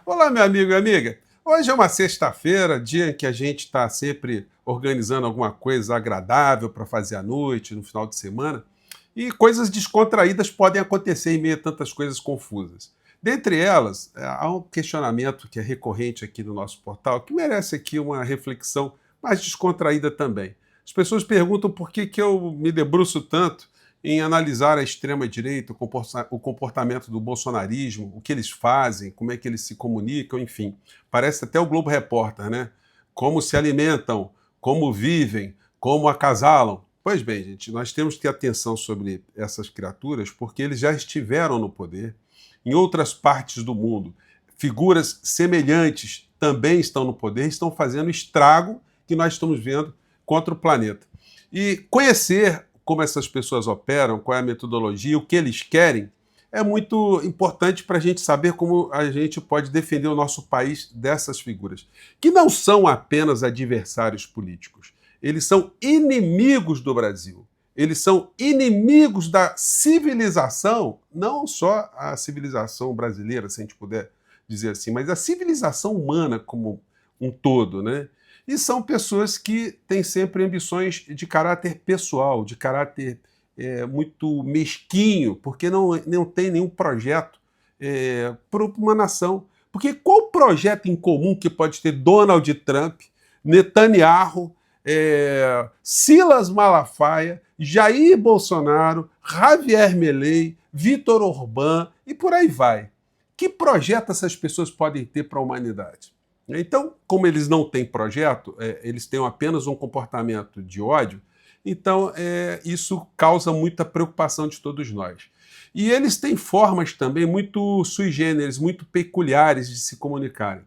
Olá, meu amigo e amiga. Hoje é uma sexta-feira, dia em que a gente está sempre organizando alguma coisa agradável para fazer à noite, no final de semana. E coisas descontraídas podem acontecer em meio a tantas coisas confusas. Dentre elas, há um questionamento que é recorrente aqui no nosso portal, que merece aqui uma reflexão mais descontraída também. As pessoas perguntam por que eu me debruço tanto em analisar a extrema-direita, o comportamento do bolsonarismo, o que eles fazem, como é que eles se comunicam, enfim. Parece até o Globo Repórter, né? Como se alimentam, como vivem, como acasalam. Pois bem, gente, nós temos que ter atenção sobre essas criaturas porque eles já estiveram no poder em outras partes do mundo. Figuras semelhantes também estão no poder, estão fazendo o estrago que nós estamos vendo contra o planeta. E conhecer como essas pessoas operam, qual é a metodologia, o que eles querem, é muito importante para a gente saber como a gente pode defender o nosso país dessas figuras, que não são apenas adversários políticos, eles são inimigos do Brasil. Eles são inimigos da civilização, não só a civilização brasileira, se a gente puder dizer assim, mas a civilização humana como um todo, né? E são pessoas que têm sempre ambições de caráter pessoal, de caráter muito mesquinho, porque não tem nenhum projeto para uma nação. Porque qual projeto em comum que pode ter Donald Trump, Netanyahu, Silas Malafaia, Jair Bolsonaro, Javier Milei, Vítor Orbán e por aí vai? Que projeto essas pessoas podem ter para a humanidade? Então, como eles não têm projeto, eles têm apenas um comportamento de ódio, então isso causa muita preocupação de todos nós. E eles têm formas também muito sui generis, muito peculiares de se comunicarem.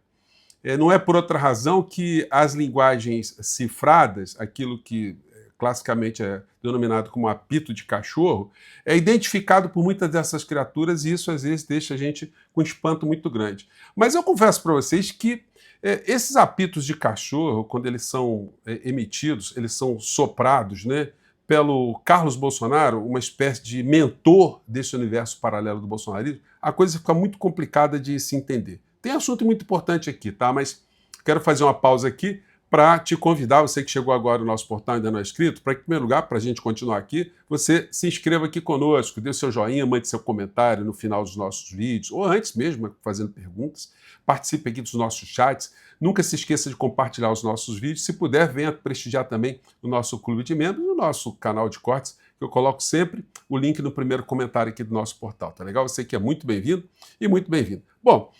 Não é por outra razão que as linguagens cifradas, aquilo que classicamente é denominado como apito de cachorro, é identificado por muitas dessas criaturas e isso às vezes deixa a gente com um espanto muito grande. Mas eu confesso para vocês que esses apitos de cachorro, quando eles são emitidos, eles são soprados, né, pelo Carlos Bolsonaro, uma espécie de mentor desse universo paralelo do bolsonarismo, a coisa fica muito complicada de se entender. Tem assunto muito importante aqui, tá? Mas quero fazer uma pausa aqui para te convidar, você que chegou agora no nosso portal e ainda não é inscrito, para, em primeiro lugar, para a gente continuar aqui, você se inscreva aqui conosco, dê o seu joinha, mande seu comentário no final dos nossos vídeos, ou antes mesmo, fazendo perguntas, participe aqui dos nossos chats, nunca se esqueça de compartilhar os nossos vídeos, se puder, venha prestigiar também o nosso clube de membros e o nosso canal de cortes, que eu coloco sempre o link no primeiro comentário aqui do nosso portal, tá legal? Você que é muito bem-vindo e muito bem-vindo. Bom,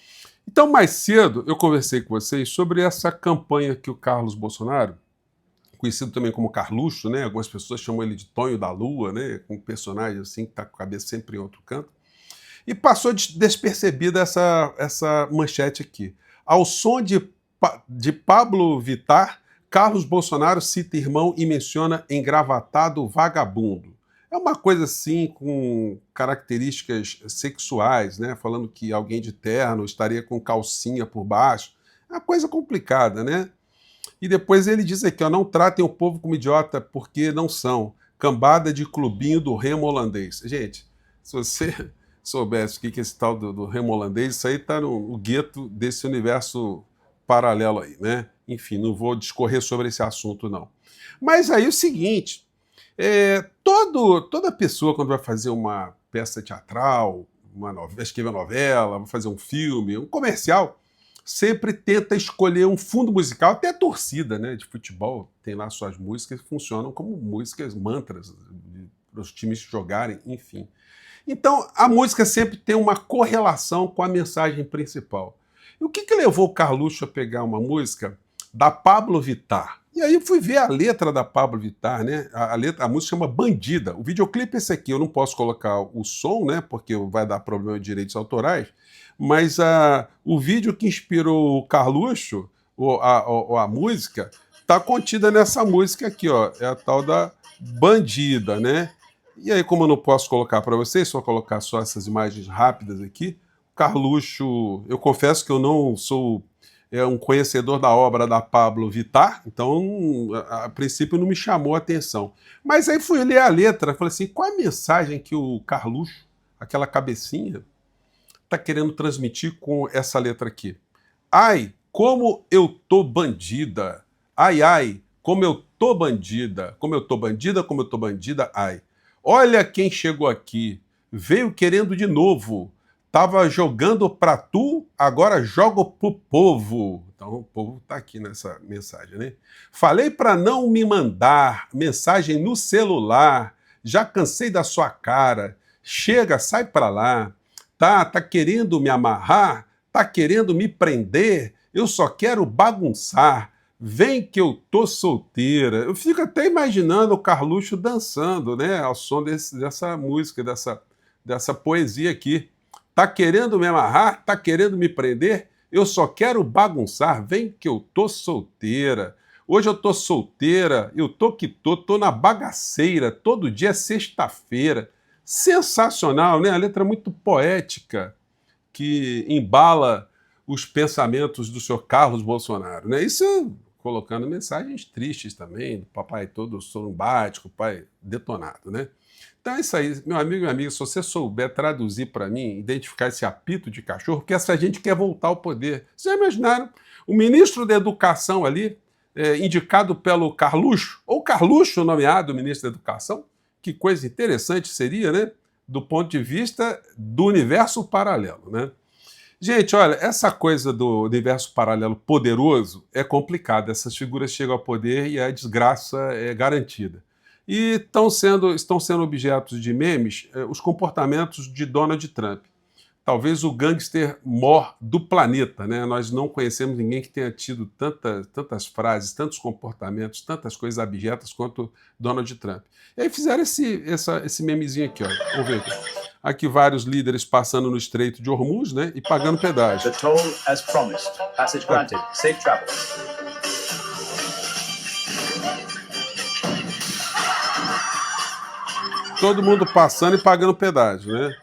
então, mais cedo, eu conversei com vocês sobre essa campanha que o Carlos Bolsonaro, conhecido também como Carluxo, né? Algumas pessoas chamam ele de Tonho da Lua, né? Com um personagem assim que está com a cabeça sempre em outro canto. E passou despercebida essa manchete aqui. Ao som de Pablo Vittar, Carlos Bolsonaro cita irmão e menciona engravatado vagabundo. É uma coisa assim com características sexuais, né? Falando que alguém de terno estaria com calcinha por baixo. É uma coisa complicada, né? E depois ele diz aqui, ó, não tratem o povo como idiota porque não são. Cambada de clubinho do remo holandês. Gente, se você soubesse o que é esse tal do remo holandês, isso aí está no gueto desse universo paralelo aí, né? Enfim, não vou discorrer sobre esse assunto, não. Mas aí o seguinte, toda pessoa, quando vai fazer uma peça teatral, escrever uma novela, vai fazer um filme, um comercial, sempre tenta escolher um fundo musical, até a torcida, né, de futebol tem lá suas músicas que funcionam como músicas, mantras, para os times jogarem, enfim. Então, a música sempre tem uma correlação com a mensagem principal. E o que levou o Carluxo a pegar uma música da Pablo Vittar? E aí eu fui ver a letra da Pablo Vittar, né? A música chama Bandida. O videoclipe é esse aqui, eu não posso colocar o som, né? Porque vai dar problema de direitos autorais. Mas o vídeo que inspirou o Carluxo, a música, está contida nessa música aqui, ó. É a tal da Bandida, né? E aí, como eu não posso colocar para vocês, só colocar só essas imagens rápidas aqui, Carluxo, eu confesso que eu não sou um conhecedor da obra da Pablo Vittar, então a princípio não me chamou a atenção. Mas aí fui ler a letra, falei assim, qual é a mensagem que o Carluxo, aquela cabecinha, está querendo transmitir com essa letra aqui? Ai, como eu tô bandida. Ai, ai, como eu tô bandida. Como eu tô bandida, como eu tô bandida, ai. Olha quem chegou aqui. Veio querendo de novo. Tava jogando pra tu, agora jogo pro povo. Então o povo tá aqui nessa mensagem, né? Falei pra não me mandar mensagem no celular. Já cansei da sua cara. Chega, sai pra lá. Tá querendo me amarrar? Tá querendo me prender? Eu só quero bagunçar. Vem que eu tô solteira. Eu fico até imaginando o Carluxo dançando, né? Ao som dessa música, dessa poesia aqui. Tá querendo me amarrar? Tá querendo me prender? Eu só quero bagunçar. Vem que eu tô solteira. Hoje eu tô solteira, eu tô que tô na bagaceira. Todo dia é sexta-feira. Sensacional, né? A letra é muito poética, que embala os pensamentos do senhor Carlos Bolsonaro, né? Isso colocando mensagens tristes também, do papai todo sorumbático, pai detonado, né? Então é isso aí, meu amigo e minha amiga, se você souber traduzir para mim, identificar esse apito de cachorro, porque essa gente quer voltar ao poder. Vocês já imaginaram? O ministro da Educação ali, indicado pelo Carluxo, ou Carluxo nomeado ministro da Educação, que coisa interessante seria, né? Do ponto de vista do universo paralelo, né? Gente, olha, essa coisa do universo paralelo poderoso é complicada. Essas figuras chegam ao poder e a desgraça é garantida. E estão sendo objetos de memes os comportamentos de Donald Trump. Talvez o gangster mor do planeta, né? Nós não conhecemos ninguém que tenha tido tantas frases, tantos comportamentos, tantas coisas abjetas quanto Donald Trump. E aí fizeram esse memezinho aqui, ó. Vamos ver aqui. Aqui vários líderes passando no Estreito de Hormuz, né? E pagando pedágio. The toll as promised. Passage granted. Safe travel. Todo mundo passando e pagando pedágio, né?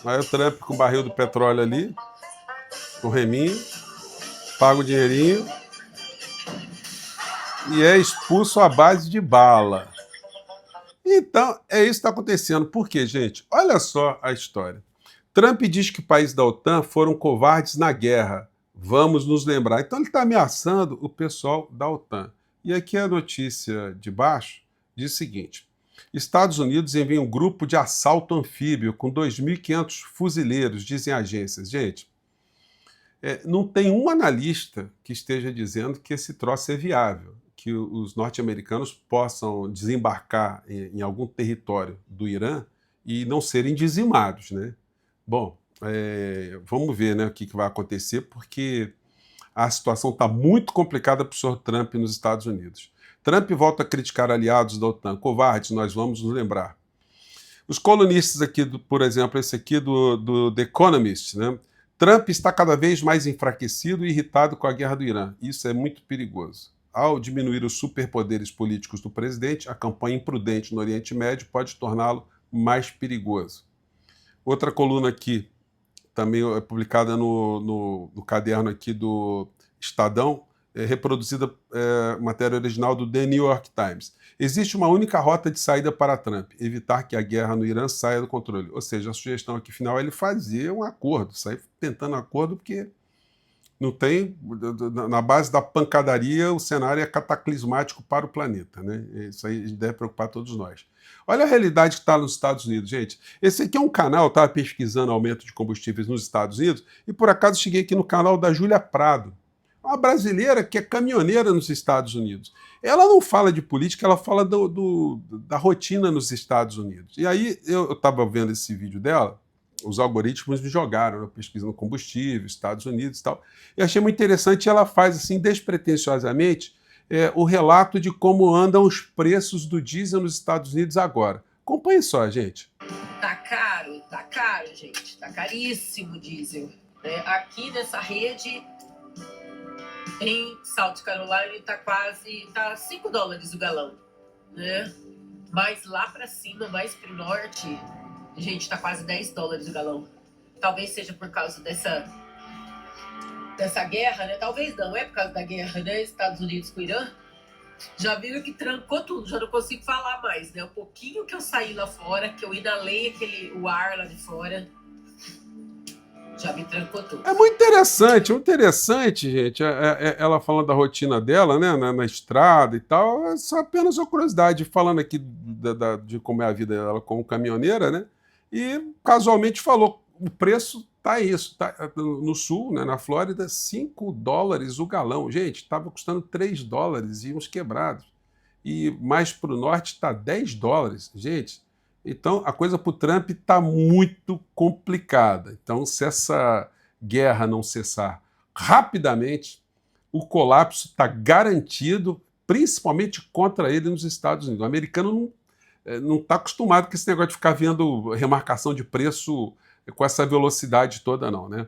Aí o Trump com o barril do petróleo ali, com o reminho, paga o dinheirinho e é expulso à base de bala. Então, é isso que está acontecendo. Por quê, gente? Olha só a história. Trump diz que países da OTAN foram covardes na guerra. Vamos nos lembrar. Então, ele está ameaçando o pessoal da OTAN. E aqui a notícia de baixo diz o seguinte: Estados Unidos envia um grupo de assalto anfíbio com 2.500 fuzileiros, dizem agências. Gente, não tem um analista que esteja dizendo que esse troço é viável, que os norte-americanos possam desembarcar em algum território do Irã e não serem dizimados, né? Bom, vamos ver, né, o que vai acontecer, porque a situação está muito complicada para o senhor Trump nos Estados Unidos. Trump volta a criticar aliados da OTAN. Covardes, nós vamos nos lembrar. Os colunistas aqui, por exemplo, esse aqui do The Economist, né? Trump está cada vez mais enfraquecido e irritado com a guerra do Irã. Isso é muito perigoso. Ao diminuir os superpoderes políticos do presidente, a campanha imprudente no Oriente Médio pode torná-lo mais perigoso. Outra coluna aqui, também é publicada no caderno aqui do Estadão, reproduzida matéria original do The New York Times. Existe uma única rota de saída para Trump, evitar que a guerra no Irã saia do controle. Ou seja, a sugestão aqui final é ele fazer um acordo, sair tentando um acordo, porque não tem, na base da pancadaria, o cenário é cataclismático para o planeta, né? Isso aí deve preocupar todos nós. Olha a realidade que está nos Estados Unidos, gente. Esse aqui é um canal, eu estava pesquisando aumento de combustíveis nos Estados Unidos, e por acaso cheguei aqui no canal da Júlia Prado, uma brasileira que é caminhoneira nos Estados Unidos. Ela não fala de política, ela fala da rotina nos Estados Unidos. E aí eu estava vendo esse vídeo dela, os algoritmos me jogaram, né, pesquisando combustível, Estados Unidos e tal. E achei muito interessante, ela faz assim, despretensiosamente, o relato de como andam os preços do diesel nos Estados Unidos agora. Acompanhe só, gente. Tá caro, gente. Tá caríssimo o diesel. Aqui nessa rede, em South Carolina, tá 5 dólares o galão, né? Mas lá pra cima, mais pro norte, gente, tá quase 10 dólares o galão. Talvez seja por causa dessa guerra, né? Talvez não, é por causa da guerra, né? Estados Unidos com o Irã. Já viram que trancou tudo, já não consigo falar mais, né? O pouquinho que eu saí lá fora, que eu inalei o ar lá de fora, Já me trancou tudo. É muito interessante, gente, ela falando da rotina dela, né, na estrada e tal, é só apenas uma curiosidade, falando aqui de como é a vida dela como caminhoneira, né, e casualmente falou, o preço tá isso, tá no sul, né, na Flórida, $5 o galão. Gente, estava custando $3 e uns quebrados. E mais para o norte está $10. Gente, então a coisa para o Trump está muito complicada. Então, se essa guerra não cessar rapidamente, o colapso está garantido, principalmente contra ele nos Estados Unidos. O americano não está acostumado com esse negócio de ficar vendo remarcação de preço com essa velocidade toda, não, né?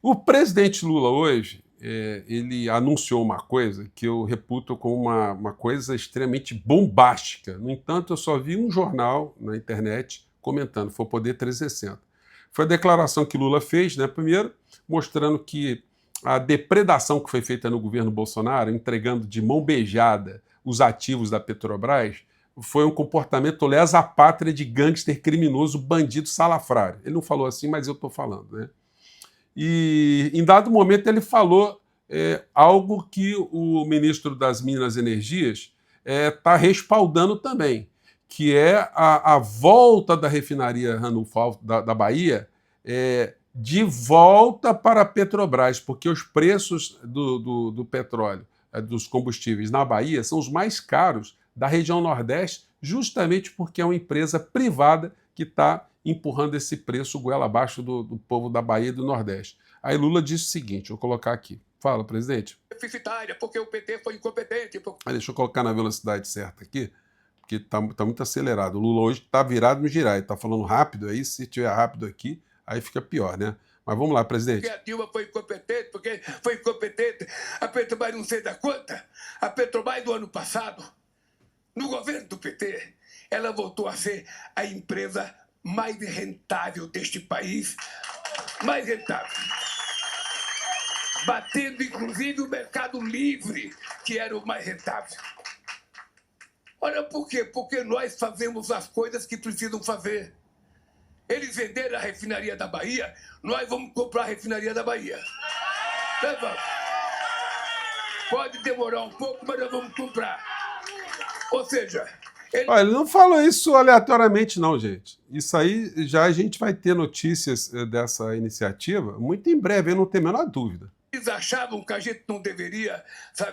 O presidente Lula hoje, ele anunciou uma coisa que eu reputo como uma coisa extremamente bombástica. No entanto, eu só vi um jornal na internet comentando, foi o Poder 360. Foi a declaração que Lula fez, né, primeiro, mostrando que a depredação que foi feita no governo Bolsonaro, entregando de mão beijada os ativos da Petrobras, foi um comportamento lesa pátria de gangster criminoso, bandido salafrário. Ele não falou assim, mas eu estou falando, né? E em dado momento ele falou algo que o ministro das Minas e Energias está respaldando também, que é a volta da refinaria Ranulfo da Bahia de volta para a Petrobras, porque os preços do petróleo, dos combustíveis na Bahia são os mais caros da região Nordeste, justamente porque é uma empresa privada que está empurrando esse preço goela abaixo do povo da Bahia e do Nordeste. Aí Lula disse o seguinte, vou colocar aqui. Fala, presidente. Deficitária, porque o PT foi incompetente. Deixa eu colocar na velocidade certa aqui, porque está muito acelerado. O Lula hoje está virado no girar, ele está falando rápido aí, se tiver rápido aqui, aí fica pior, né? Mas vamos lá, presidente. Porque a Dilma foi incompetente, porque foi incompetente. A Petrobras não sei da quanta. A Petrobras do ano passado, no governo do PT, ela voltou a ser a empresa mais rentável deste país. Mais rentável. Batendo, inclusive, o Mercado Livre, que era o mais rentável. Olha por quê? Porque nós fazemos as coisas que precisam fazer. Eles venderam a refinaria da Bahia, nós vamos comprar a refinaria da Bahia. Pode demorar um pouco, mas nós vamos comprar. Ou seja... Olha, ele não falou isso aleatoriamente, não, gente. Isso aí já a gente vai ter notícias dessa iniciativa muito em breve, eu não tenho a menor dúvida. Eles achavam que a gente não deveria,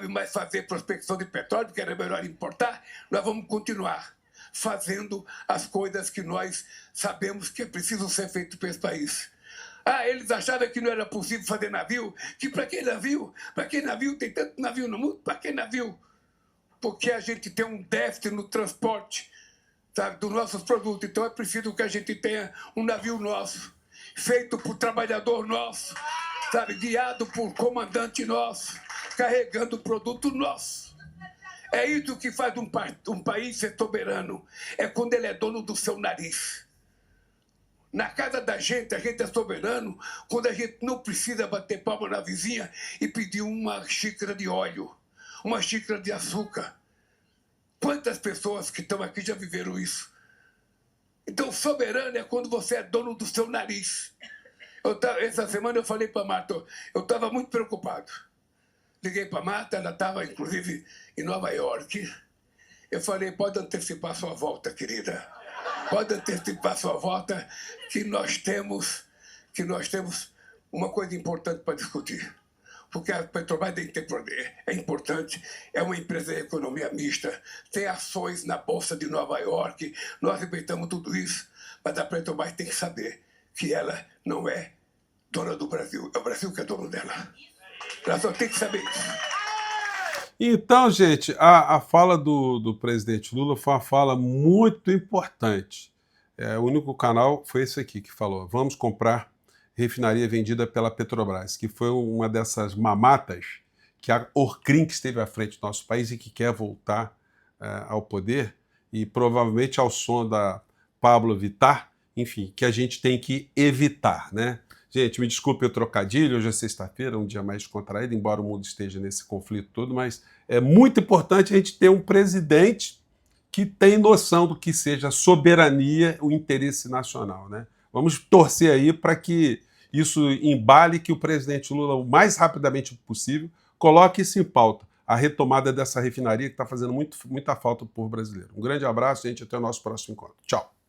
mais fazer prospecção de petróleo, porque era melhor importar. Nós vamos continuar fazendo as coisas que nós sabemos que é preciso ser feito para esse país. Eles achavam que não era possível fazer navio. Que para que navio? Para que navio? Tem tanto navio no mundo. Para que navio? Porque a gente tem um déficit no transporte, dos nossos produtos. Então é preciso que a gente tenha um navio nosso, feito por trabalhador nosso, guiado por comandante nosso, carregando produto nosso. É isso que faz um país ser soberano. É quando ele é dono do seu nariz. Na casa da gente, a gente é soberano quando a gente não precisa bater palma na vizinha e pedir uma xícara de óleo, uma xícara de açúcar. Quantas pessoas que estão aqui já viveram isso? Então, soberano é quando você é dono do seu nariz. Essa semana eu falei para a Marta, eu estava muito preocupado. Liguei para a Marta, ela estava, inclusive, em Nova York. Eu falei, pode antecipar sua volta, querida. Pode antecipar sua volta, que nós temos uma coisa importante para discutir. Porque a Petrobras tem que ter poder, é importante, é uma empresa de economia mista, tem ações na Bolsa de Nova York, nós respeitamos tudo isso, mas a Petrobras tem que saber que ela não é dona do Brasil, é o Brasil que é dono dela. Ela só tem que saber isso. Então, gente, a fala do presidente Lula foi uma fala muito importante. O único canal foi esse aqui que falou, vamos comprar refinaria vendida pela Petrobras, que foi uma dessas mamatas que a Orcrim que esteve à frente do nosso país e que quer voltar ao poder, e provavelmente ao som da Pablo Vittar, enfim, que a gente tem que evitar, né? Gente, me desculpe o trocadilho, hoje é sexta-feira, um dia mais descontraído, embora o mundo esteja nesse conflito todo, mas é muito importante a gente ter um presidente que tem noção do que seja a soberania, o interesse nacional, né? Vamos torcer aí para que isso embale, que o presidente Lula, o mais rapidamente possível, coloque isso em pauta, a retomada dessa refinaria que está fazendo muita falta para o povo brasileiro. Um grande abraço, gente, até o nosso próximo encontro. Tchau.